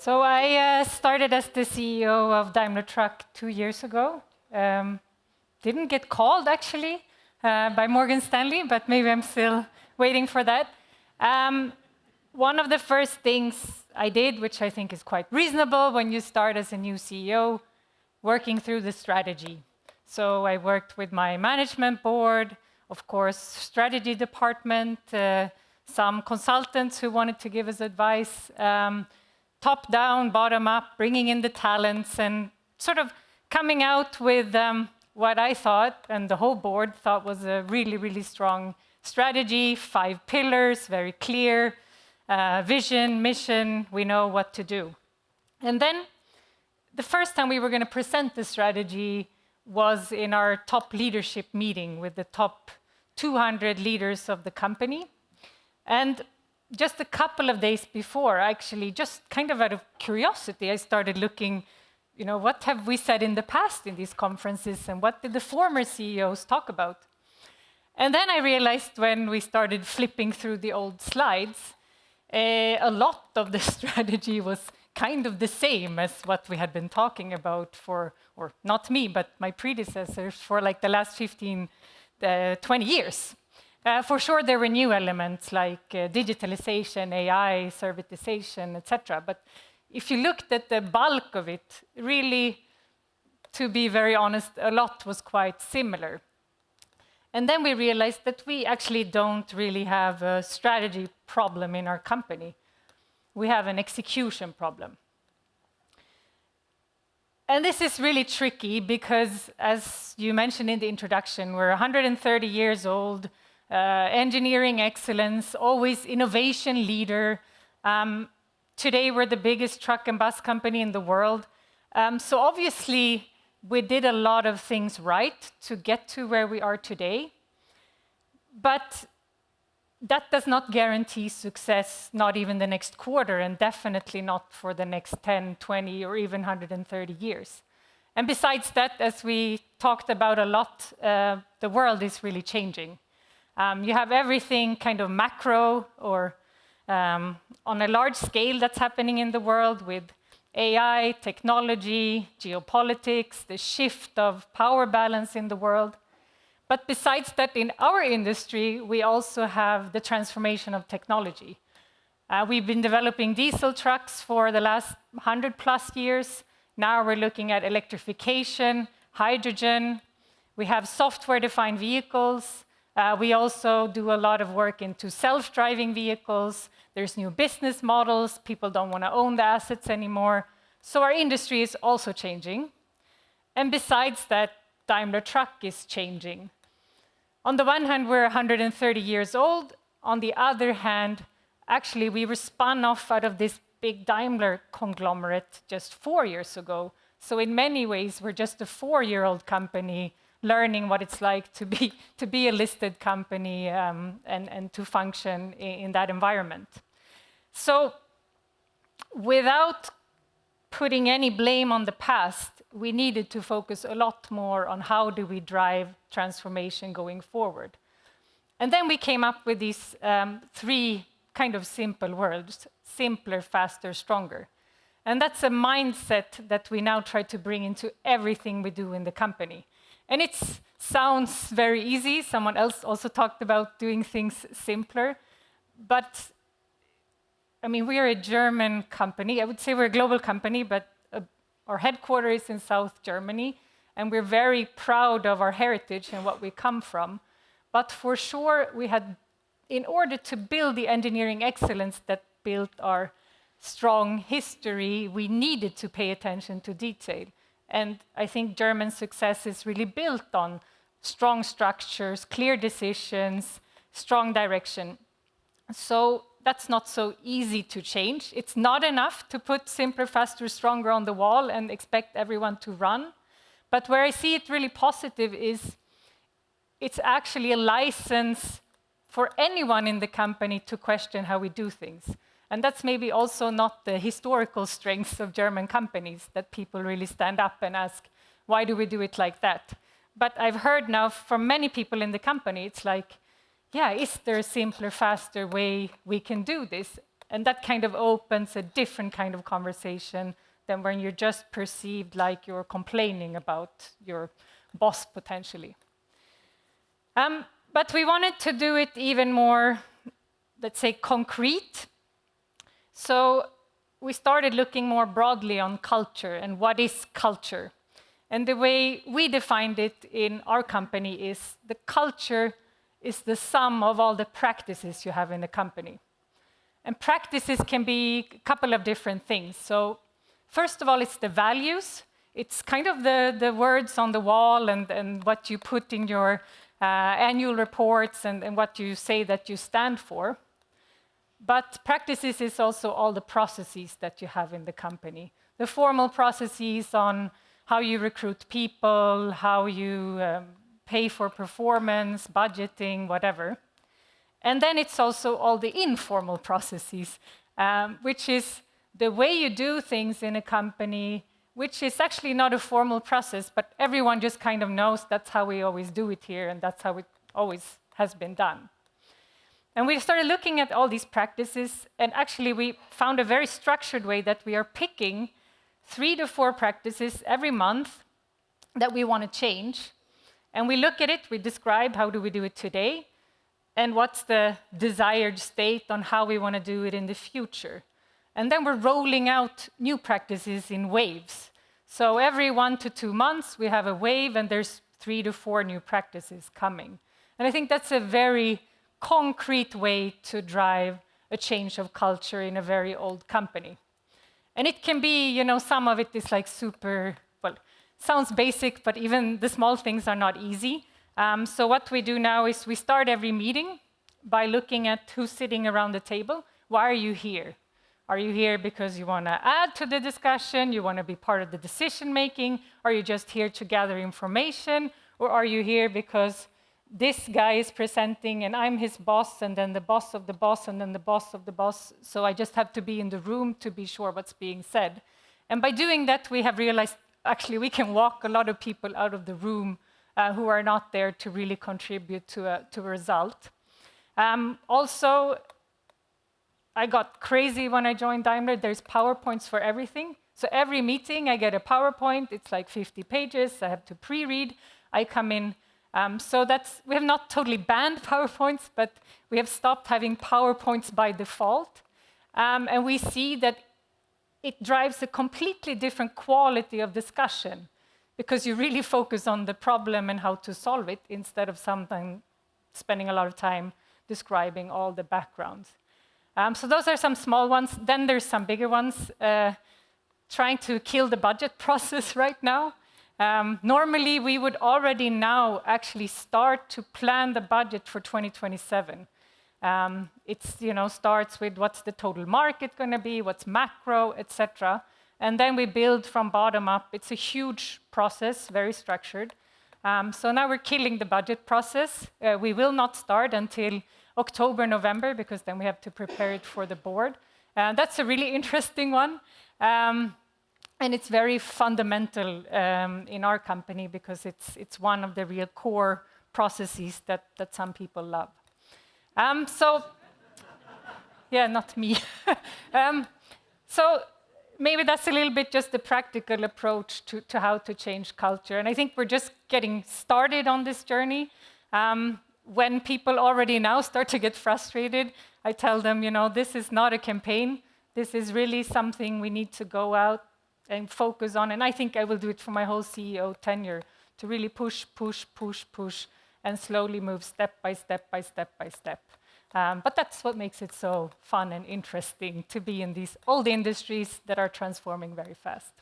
So I started as the CEO of Daimler Truck 2 years ago. Didn't get called, actually, by Morgan Stanley, but maybe I'm still waiting for that. One of the first things I did, which I think is quite reasonable when you start as a new CEO, working through the strategy. So I worked with my management board, of course, strategy department, some consultants who wanted to give us advice, top down, bottom up, bringing in the talents and sort of coming out with what I thought and the whole board thought was a really, really strong strategy, 5 pillars, very clear, vision, mission, we know what to do. And then the first time we were going to present the strategy was in our top leadership meeting with the top 200 leaders of the company. And just a couple of days before, actually, just kind of out of curiosity, I started looking, what have we said in the past in these conferences and what did the former CEOs talk about? And then I realized when we started flipping through the old slides, a lot of the strategy was kind of the same as what we had been talking about for, or not me, but my predecessors for like the last 15, 20 years. For sure, there were new elements like digitalization, AI, servitization, etc. But if you looked at the bulk of it, really, to be very honest, a lot was quite similar. And then we realized that we actually don't really have a strategy problem in our company. We have an execution problem. And this is really tricky because, as you mentioned in the introduction, we're 130 years old, engineering excellence, always innovation leader. Today, we're the biggest truck and bus company in the world. So obviously, we did a lot of things right to get to where we are today. But that does not guarantee success, not even the next quarter, and definitely not for the next 10, 20, or even 130 years. And besides that, as we talked about a lot, the world is really changing. You have everything kind of macro or on a large scale that's happening in the world with AI, technology, geopolitics, the shift of power balance in the world. But besides that, in our industry, we also have the transformation of technology. We've been developing diesel trucks for the last 100+ years. Now we're looking at electrification, hydrogen. We have software-defined vehicles. We also do a lot of work into self-driving vehicles. There's new business models. People don't want to own the assets anymore. So our industry is also changing. And besides that, Daimler Truck is changing. On the one hand, we're 130 years old. On the other hand, actually, we were spun off out of this big Daimler conglomerate just 4 years ago. So in many ways, we're just a 4-year-old company learning what it's like to be a listed company and to function in that environment. So without putting any blame on the past, we needed to focus a lot more on how do we drive transformation going forward. And then we came up with these 3 kind of simple words: simpler, faster, stronger. And that's a mindset that we now try to bring into everything we do in the company. And it sounds very easy. Someone else also talked about doing things simpler. But, I mean, we are a German company. I would say we're a global company, but our headquarters is in South Germany. And we're very proud of our heritage and what we come from. But for sure, we had, in order to build the engineering excellence that built our strong history, we needed to pay attention to detail. And I think German success is really built on strong structures, clear decisions, strong direction. So that's not so easy to change. It's not enough to put simpler, faster, stronger on the wall and expect everyone to run. But where I see it really positive is it's actually a license for anyone in the company to question how we do things. And that's maybe also not the historical strengths of German companies, that people really stand up and ask, why do we do it like that? But I've heard now from many people in the company, it's like, yeah, is there a simpler, faster way we can do this? And that kind of opens a different kind of conversation than when you're just perceived like you're complaining about your boss potentially. But we wanted to do it even more, let's say, concrete. So we started looking more broadly on culture and what is culture. And the way we defined it in our company is the culture is the sum of all the practices you have in the company. And practices can be a couple of different things. So first of all, it's the values. It's kind of the words on the wall and what you put in your annual reports and what you say that you stand for. But practices is also all the processes that you have in the company. The formal processes on how you recruit people, how you pay for performance, budgeting, whatever. And then it's also all the informal processes, which is the way you do things in a company, which is actually not a formal process, but everyone just kind of knows that's how we always do it here, and that's how it always has been done. And we started looking at all these practices, and actually we found a very structured way that we are picking 3 to 4 practices every month that we want to change. And we look at it, we describe how do we do it today, and what's the desired state on how we want to do it in the future. And then we're rolling out new practices in waves. So every 1 to 2 months, we have a wave, and there's 3 to 4 new practices coming. And I think that's a very concrete way to drive a change of culture in a very old company. And it can be, you know, some of it is like super, well, sounds basic, but even the small things are not easy. So what we do now is we start every meeting by looking at who's sitting around the table. Why are you here? Are you here because you want to add to the discussion? You want to be part of the decision making? Are you just here to gather information? Or are you here because this guy is presenting and I'm his boss, and then the boss of the boss, and then the boss of the boss, so I just have to be in the room to be sure what's being said. And by doing that, we have realized actually we can walk a lot of people out of the room who are not there to really contribute to a result. Also, I got crazy when I joined Daimler. There's PowerPoints for everything. So every meeting I get a PowerPoint. It's like 50 pages. I have to pre-read. I come in. So we have not totally banned PowerPoints, but we have stopped having PowerPoints by default. And we see that it drives a completely different quality of discussion because you really focus on the problem and how to solve it instead of sometimes spending a lot of time describing all the backgrounds. So those are some small ones. Then there's some bigger ones. Trying to kill the budget process right now. Normally, we would already now actually start to plan the budget for 2027. It's, starts with what's the total market going to be, what's macro, etc. And then we build from bottom up. It's a huge process, very structured. So now we're killing the budget process. We will not start until October, November, because then we have to prepare it for the board. That's a really interesting one. And it's very fundamental in our company because it's one of the real core processes that some people love. So, yeah, not me. So maybe that's a little bit just the practical approach to how to change culture. And I think we're just getting started on this journey. When people already now start to get frustrated, I tell them, this is not a campaign. This is really something we need to go out and focus on. And I think I will do it for my whole CEO tenure, to really push, and slowly move step by step by step by step. But that's what makes it so fun and interesting to be in these old industries that are transforming very fast.